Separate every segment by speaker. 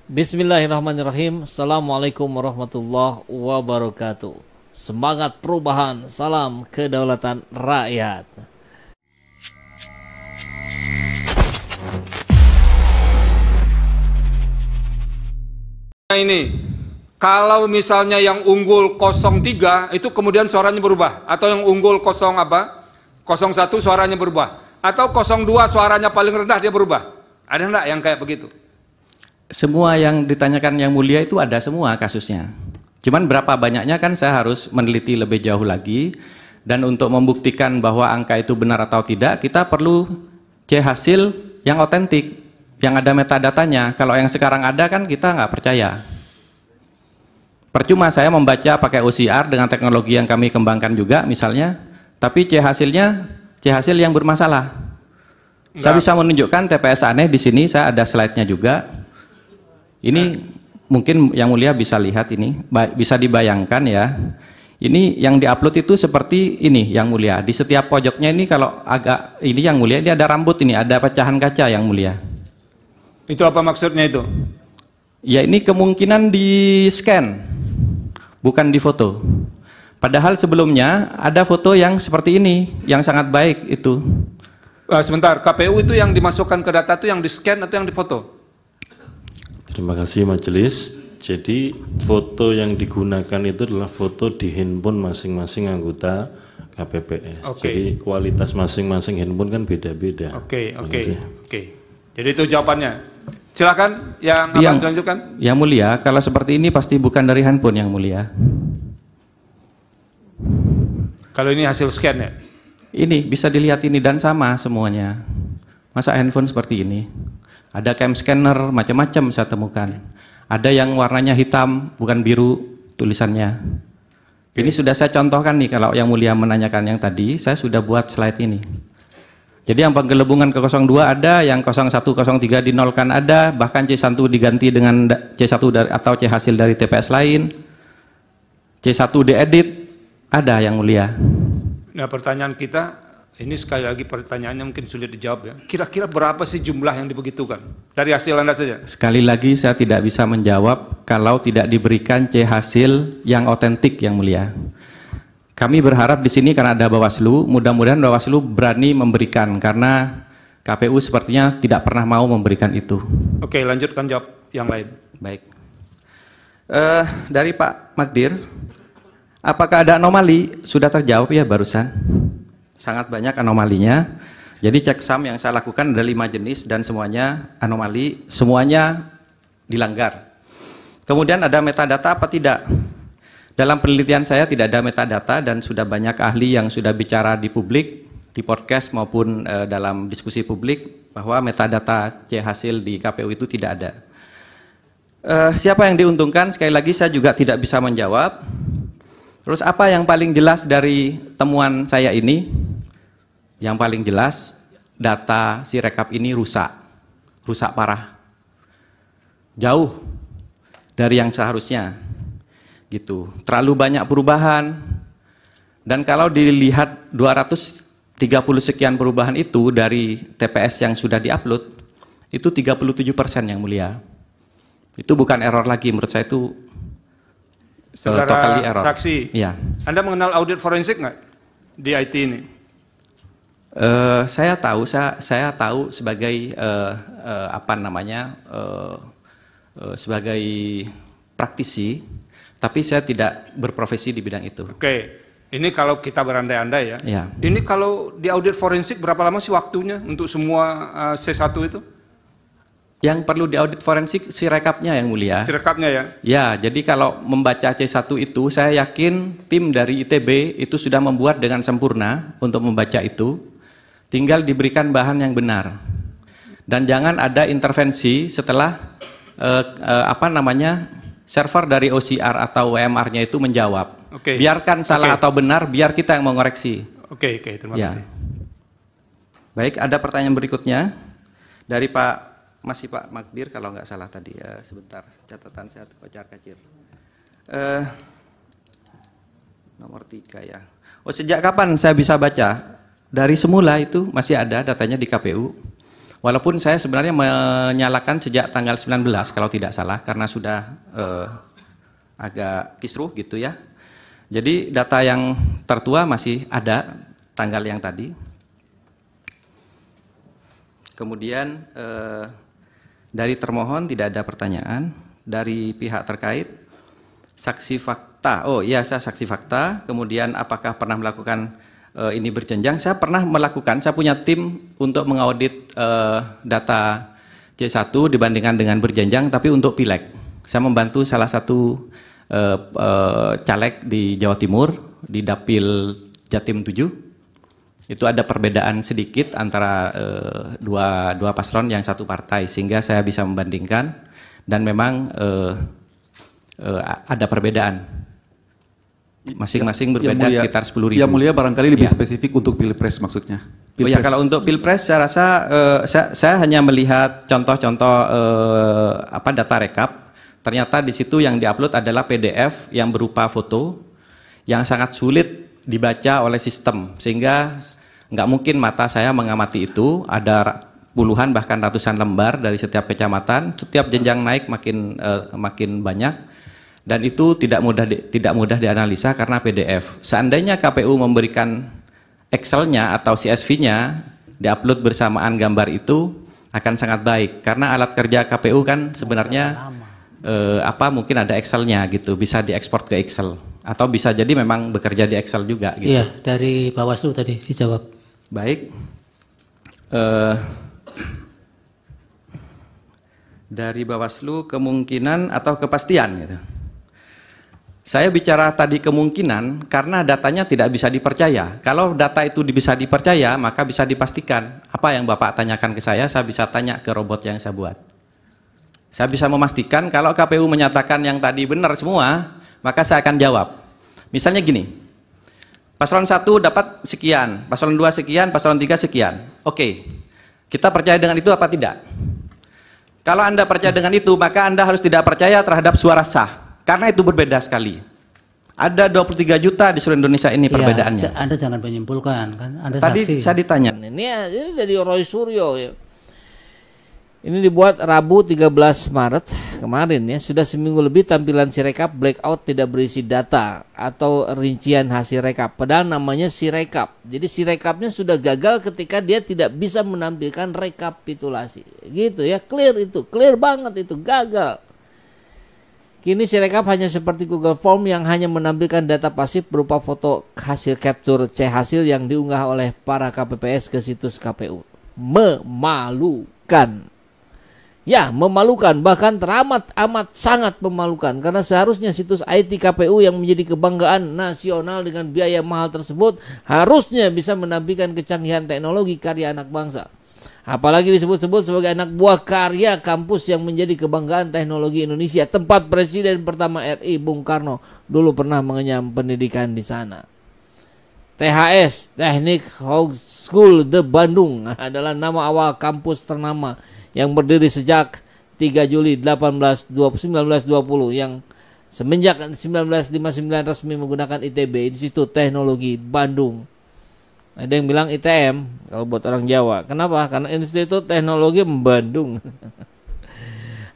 Speaker 1: Bismillahirrahmanirrahim. Assalamualaikum warahmatullahi wabarakatuh. Semangat perubahan, salam kedaulatan rakyat.
Speaker 2: Ini kalau misalnya yang unggul 03 itu kemudian suaranya berubah, atau yang unggul 01 suaranya berubah, atau 02 suaranya paling rendah dia berubah. Ada enggak yang kayak begitu?
Speaker 3: Semua yang ditanyakan Yang Mulia itu ada semua kasusnya. Cuman berapa banyaknya kan saya harus meneliti lebih jauh lagi, dan untuk membuktikan bahwa angka itu benar atau tidak, kita perlu C hasil yang otentik, yang ada metadatanya. Kalau yang sekarang ada kan kita nggak percaya. Percuma saya membaca pakai OCR dengan teknologi yang kami kembangkan juga misalnya, tapi C hasilnya C hasil yang bermasalah. Enggak. Saya bisa menunjukkan TPS aneh di sini, saya ada slide-nya juga. Ini mungkin Yang Mulia bisa lihat ini, bisa dibayangkan ya. Ini yang diupload itu seperti ini Yang Mulia. Di setiap pojoknya ini kalau agak ini Yang Mulia, ini ada rambut, ini ada pecahan kaca Yang Mulia.
Speaker 2: Itu apa maksudnya itu?
Speaker 3: Ya ini kemungkinan di scan, bukan di foto. Padahal sebelumnya ada foto yang seperti ini, yang sangat baik itu.
Speaker 2: Sebentar, KPU itu yang dimasukkan ke data itu yang di scan atau yang difoto?
Speaker 4: Terima kasih majelis. Jadi foto yang digunakan itu adalah foto di handphone masing-masing anggota KPPS. Jadi kualitas masing-masing handphone kan beda-beda.
Speaker 2: Oke. Jadi itu jawabannya. Silakan yang akan dilanjutkan.
Speaker 3: Yang Mulia, kalau seperti ini pasti bukan dari handphone Yang Mulia.
Speaker 2: Kalau ini hasil scan ya?
Speaker 3: Ini bisa dilihat ini dan sama semuanya. Masa handphone seperti ini? Ada cam scanner, macam-macam saya temukan. Ada yang warnanya hitam, bukan biru tulisannya. Ini sudah saya contohkan nih, kalau Yang Mulia menanyakan yang tadi, saya sudah buat slide ini. Jadi yang penggelembungan ke 02 ada, yang 01, 03 dinolkan ada, bahkan C1 diganti dengan C1 atau C hasil dari TPS lain. C1 diedit, ada Yang Mulia.
Speaker 2: Nah pertanyaan kita, ini sekali lagi pertanyaannya mungkin sulit dijawab ya. Kira-kira berapa sih jumlah yang dibegitukan? Dari hasil Anda saja.
Speaker 3: Sekali lagi saya tidak bisa menjawab kalau tidak diberikan C hasil yang otentik Yang Mulia. Kami berharap di sini karena ada Bawaslu, mudah-mudahan Bawaslu berani memberikan, karena KPU sepertinya tidak pernah mau memberikan itu.
Speaker 2: Oke, lanjutkan jawab yang lain.
Speaker 3: Baik. Dari Pak Magdir, apakah ada anomali? Sudah terjawab ya barusan. Sangat banyak anomalinya. Jadi checksum yang saya lakukan ada 5 jenis dan semuanya anomali, semuanya dilanggar. Kemudian ada metadata apa tidak? Dalam penelitian saya tidak ada metadata, dan sudah banyak ahli yang sudah bicara di publik, di podcast maupun dalam diskusi publik, bahwa metadata C hasil di KPU itu tidak ada. Siapa yang diuntungkan? Sekali lagi saya juga tidak bisa menjawab. Terus apa yang paling jelas dari temuan saya ini? Yang paling jelas, data Sirekap ini rusak parah. Jauh dari yang seharusnya. Gitu. Terlalu banyak perubahan. Dan kalau dilihat 230 sekian perubahan itu dari TPS yang sudah diupload, itu 37% Yang Mulia. Itu bukan error lagi, menurut saya itu
Speaker 2: Saudara
Speaker 3: error.
Speaker 2: Saksi,
Speaker 3: ya.
Speaker 2: Anda mengenal audit forensik nggak di IT ini?
Speaker 3: Saya tahu sebagai sebagai praktisi, tapi saya tidak berprofesi di bidang itu.
Speaker 2: Oke, ini kalau kita berandai-andai ya.
Speaker 3: Ya.
Speaker 2: Ini kalau di audit forensik berapa lama sih waktunya untuk semua C1 itu?
Speaker 3: Yang perlu diaudit forensik Sirekapnya Yang Mulia.
Speaker 2: Sirekapnya ya?
Speaker 3: Ya, jadi kalau membaca C1 itu, saya yakin tim dari ITB itu sudah membuat dengan sempurna untuk membaca itu. Tinggal diberikan bahan yang benar. Dan jangan ada intervensi setelah server dari OCR atau WMR-nya itu menjawab. Biarkan salah atau benar, biar kita yang mengoreksi.
Speaker 2: Oke, terima kasih.
Speaker 3: Baik, ada pertanyaan berikutnya dari Pak Magdir, kalau nggak salah tadi ya, sebentar catatan saya kacir. Nomor 3 ya. Oh, sejak kapan saya bisa baca? Dari semula itu masih ada datanya di KPU. Walaupun saya sebenarnya menyalakan sejak tanggal 19 kalau tidak salah, karena sudah agak kisruh gitu ya. Jadi data yang tertua masih ada tanggal yang tadi. Kemudian dari termohon tidak ada pertanyaan. Dari pihak terkait, saksi fakta. Oh iya, saya saksi fakta. Kemudian apakah pernah melakukan ini berjenjang? Saya pernah melakukan, saya punya tim untuk mengaudit data C1 dibandingkan dengan berjenjang, tapi untuk pileg. Saya membantu salah satu caleg di Jawa Timur, di Dapil Jatim 7. Itu ada perbedaan sedikit antara dua paslon yang satu partai, sehingga saya bisa membandingkan, dan memang ada perbedaan. Masing-masing berbeda sekitar 10.000.
Speaker 5: Yang mulia barangkali lebih spesifik untuk Pilpres maksudnya.
Speaker 3: Oh ya, kalau untuk Pilpres saya rasa saya hanya melihat contoh-contoh data rekap. Ternyata di situ yang diupload adalah PDF yang berupa foto yang sangat sulit dibaca oleh sistem, sehingga nggak mungkin mata saya mengamati itu. Ada puluhan bahkan ratusan lembar dari setiap kecamatan, setiap jenjang naik makin banyak. Dan itu tidak mudah dianalisa karena PDF. Seandainya KPU memberikan Excel-nya atau CSV-nya diupload bersamaan gambar itu akan sangat baik, karena alat kerja KPU kan sebenarnya mungkin ada Excel-nya gitu, bisa diekspor ke Excel, atau bisa jadi memang bekerja di Excel juga gitu.
Speaker 6: Iya, dari Bawaslu tadi dijawab.
Speaker 3: Baik. Dari Bawaslu kemungkinan atau kepastian gitu. Saya bicara tadi kemungkinan karena datanya tidak bisa dipercaya. Kalau data itu bisa dipercaya, maka bisa dipastikan. Apa yang Bapak tanyakan ke saya bisa tanya ke robot yang saya buat. Saya bisa memastikan kalau KPU menyatakan yang tadi benar semua, maka saya akan jawab. Misalnya gini, paslon 1 dapat sekian, paslon 2 sekian, paslon 3 sekian. Oke, kita percaya dengan itu apa tidak? Kalau Anda percaya dengan itu, maka Anda harus tidak percaya terhadap suara sah. Karena itu berbeda sekali. Ada 23 juta di seluruh Indonesia ini perbedaannya.
Speaker 6: Ya, Anda jangan menyimpulkan, kan Anda
Speaker 3: tadi
Speaker 6: saksi.
Speaker 3: saya ditanya.
Speaker 1: Ini dari Roy Suryo ya. Ini dibuat Rabu 13 Maret kemarin ya. Sudah seminggu lebih tampilan Sirekap blackout, tidak berisi data atau rincian hasil rekap. Padahal namanya Sirekap. Jadi Sirekapnya sudah gagal ketika dia tidak bisa menampilkan rekapitulasi. Gitu ya, clear itu. Clear banget itu, gagal. Kini Sirekap hanya seperti Google Form yang hanya menampilkan data pasif berupa foto hasil capture C hasil yang diunggah oleh para KPPS ke situs KPU. Memalukan. Ya, memalukan, bahkan teramat amat sangat memalukan, karena seharusnya situs IT KPU yang menjadi kebanggaan nasional dengan biaya mahal tersebut harusnya bisa menampilkan kecanggihan teknologi karya anak bangsa. Apalagi disebut-sebut sebagai anak buah karya kampus yang menjadi kebanggaan teknologi Indonesia, tempat Presiden pertama RI Bung Karno dulu pernah mengenyam pendidikan di sana. THS, Teknik House School de Bandung, adalah nama awal kampus ternama yang berdiri sejak 3 Juli 1920 yang semenjak 1959 resmi menggunakan ITB, Institut Teknologi Bandung. Ada yang bilang ITM kalau buat orang Jawa. Kenapa? Karena Institut Teknologi Bandung.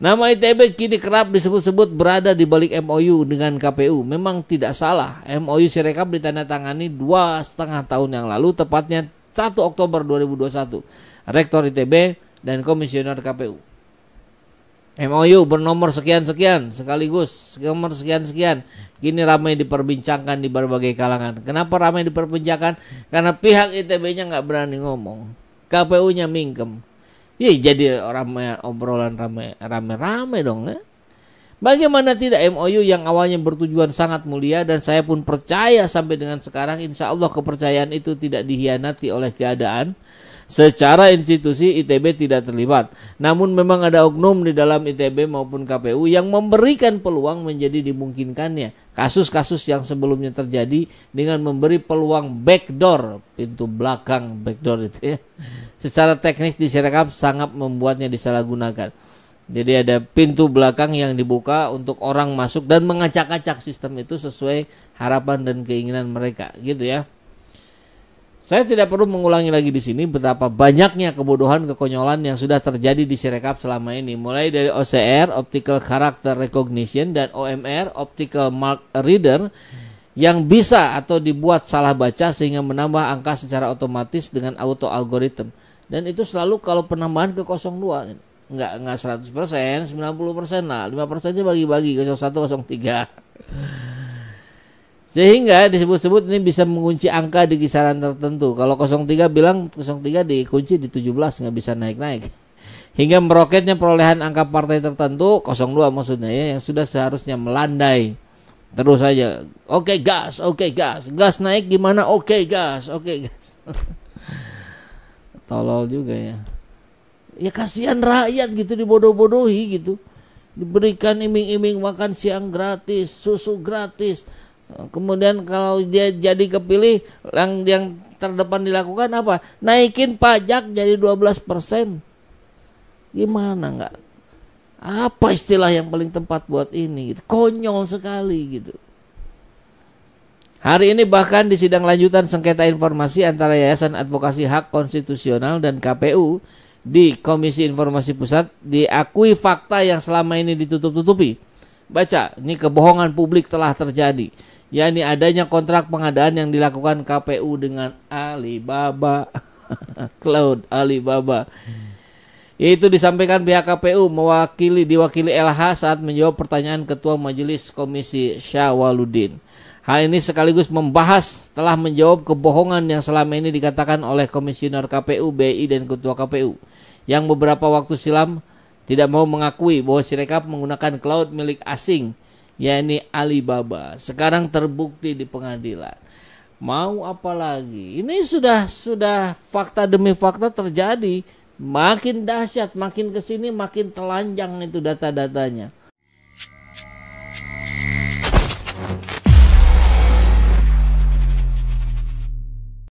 Speaker 1: Nama ITB kini kerap disebut-sebut berada di balik MOU dengan KPU. Memang tidak salah. MOU Sirekap ditandatangani 2,5 tahun yang lalu, tepatnya 1 Oktober 2021. Rektor ITB dan Komisioner KPU. MOU bernomor sekian-sekian sekaligus nomor sekian-sekian kini ramai diperbincangkan di berbagai kalangan. Kenapa ramai diperbincangkan? Karena pihak ITB-nya nggak berani ngomong, KPU-nya mingkem. Ya jadi obrolan rame-rame dong ya. Bagaimana tidak, MOU yang awalnya bertujuan sangat mulia dan saya pun percaya sampai dengan sekarang insya Allah kepercayaan itu tidak dihianati oleh keadaan. Secara institusi ITB tidak terlibat. Namun memang ada oknum di dalam ITB maupun KPU yang memberikan peluang menjadi dimungkinkannya kasus-kasus yang sebelumnya terjadi dengan memberi peluang backdoor, pintu belakang backdoor itu ya. Secara teknis di Sirekap sangat membuatnya disalahgunakan. Jadi ada pintu belakang yang dibuka untuk orang masuk dan mengacak-acak sistem itu sesuai harapan dan keinginan mereka gitu ya. Saya tidak perlu mengulangi lagi di sini betapa banyaknya kebodohan kekonyolan yang sudah terjadi di Sirekap selama ini, mulai dari OCR (Optical Character Recognition) dan OMR (Optical Mark Reader) yang bisa atau dibuat salah baca sehingga menambah angka secara otomatis dengan auto algorithm. Dan itu selalu kalau penambahan ke 02, enggak 100%, 90% lah, 5%-nya bagi-bagi ke 01, 03. Sehingga disebut-sebut ini bisa mengunci angka di kisaran tertentu. Kalau 03 bilang 03 dikunci di 17, nggak bisa naik-naik. Hingga meroketnya perolehan angka partai tertentu, 02 maksudnya ya, yang sudah seharusnya melandai. Terus saja, oke gas, gas naik gimana? Oke gas. Tolol juga ya. Ya kasihan rakyat gitu, dibodoh-bodohi gitu. Diberikan iming-iming makan siang gratis, susu gratis. Kemudian kalau dia jadi kepilih, yang terdepan dilakukan apa? Naikin pajak jadi 12%. Gimana enggak? Apa istilah yang paling tepat buat ini? Gitu. Konyol sekali gitu. Hari ini bahkan di sidang lanjutan sengketa informasi antara Yayasan Advokasi Hak Konstitusional dan KPU di Komisi Informasi Pusat diakui fakta yang selama ini ditutup-tutupi. Baca, ini kebohongan publik telah terjadi. Yakni adanya kontrak pengadaan yang dilakukan KPU dengan Alibaba, Cloud Alibaba. Itu disampaikan pihak KPU diwakili LH saat menjawab pertanyaan Ketua Majelis Komisi Syawaludin. Hal ini sekaligus membahas telah menjawab kebohongan yang selama ini dikatakan oleh Komisioner KPU, BI dan Ketua KPU yang beberapa waktu silam tidak mau mengakui bahwa Sirekap menggunakan cloud milik asing, yakni Alibaba. Sekarang terbukti di pengadilan. Mau apa lagi? Ini sudah fakta demi fakta terjadi. Makin dahsyat, makin kesini makin telanjang itu data-datanya.